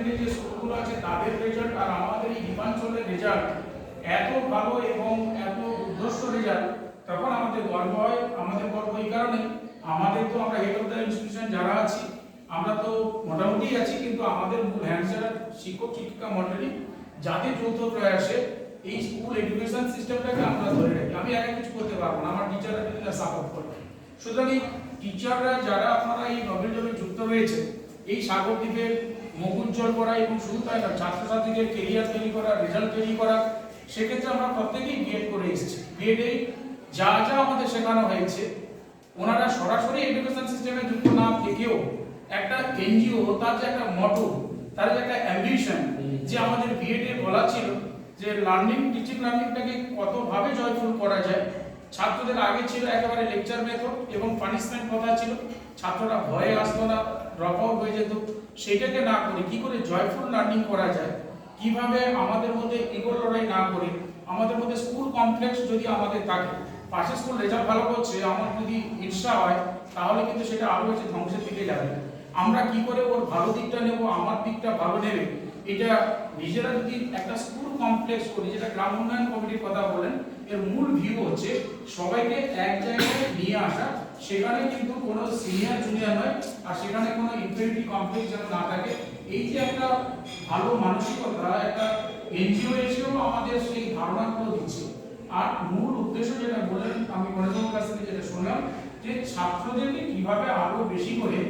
দিকে যে স্কুলগুলো আছে তাদের রেজাল্ট আর আমাদের এই দীপাঞ্চলের রেজাল্ট এত ভালো এবং এত উদ্ঘষ্ট রেজাল্ট, তখন আমাদের গর্ব হয়। আমাদের গর্ব এই কারণে, আমাদের তো আমরা হেড অফ দ্য ইনস্টিটিউশন যারা আছি আমরা তো মোটামুটি আছি, কিন্তু আমাদের মূল হ্যান্ডসার শিক্ষক শিক্ষিকা মন্ডলী যাদের যৌথ প্রয়াসে এই স্কুল এডুকেশন সিস্টেমটাকে আমরা ধরে রাখি। আমি একা কিছু করতে পারবো না, আমার টিচাররা যদি সাপোর্ট করে। সুতরাং এই টিচাররা যারা আপনারা এই নভেল জবে যুক্ত রয়েছে, এই সাগর দ্বীপের মুখ উজ্জ্বল করা এবং শুধু তাই না, ছাত্রছাত্রীদের কেরিয়ার তৈরি করা, রেজাল্ট তৈরি করা, সেক্ষেত্রে আমরা প্রত্যেকেই বিএড করে এসেছি। বিএডে যা যা আমাদের শেখানো হয়েছে, ওনারা সরাসরি এডুকেশন সিস্টেমে যুক্ত না থেকেও একটা এনজিও, তার যে একটা মটো, তার যে একটা অ্যাম্বিশন, যে আমাদের বিএডে বলা ছিল যে লার্নিং টিচিং লার্নিংটাকে কতভাবে জয়ফুল করা যায়। ছাত্রদের আগে ছিল একেবারে লেকচার মেথড এবং পানিশমেন্ট কথা ছিল, ছাত্ররা ভয়ে আসতো না, ড্রপ আউট হয়ে যেত। সেটাকে না করে কি করে জয়ফুল লার্নিং করা যায়, কিভাবে আমাদের মধ্যে ইগো লড়াই না করে, আমাদের মধ্যে স্কুল কমপ্লেক্স যদি আমাদের থাকে, পাশে স্কুল রেজাল্ট ভালো করছে, আমার যদি ঈর্ষা হয়, তাহলে কিন্তু সেটা আরো বেশি ধ্বংসের দিকে যাবে। আমরা কি করে ওর ভালো দিকটা নেব, আমার দিকটা ভালো নেবে, এটা নিজেরা যদি একটা স্কুল কমপ্লেক্স করি, যেটা গ্রাম উন্নয়ন কমিটির কথা বলেন, এর মূল ভিউ হচ্ছে সবাইকে এক জায়গায় নিয়ে আসা। সেখানে কিন্তু কোনো সিনিয়র জুনিয়র নয়, আর সেখানে কোনো ইনফিনিটি কমপ্লেক্স যেন না থাকে। এই যে একটা ভালো মানসিকতা, একটা এনজিও এসেও আমাদের সেই ধারণাগুলো দিচ্ছে। আর মূল উদ্দেশ্য যেটা বললেন, আমি মনোজনের কাছ থেকে যেটা শুনলাম, যে ছাত্রদেরকে কিভাবে আরো বেশি করে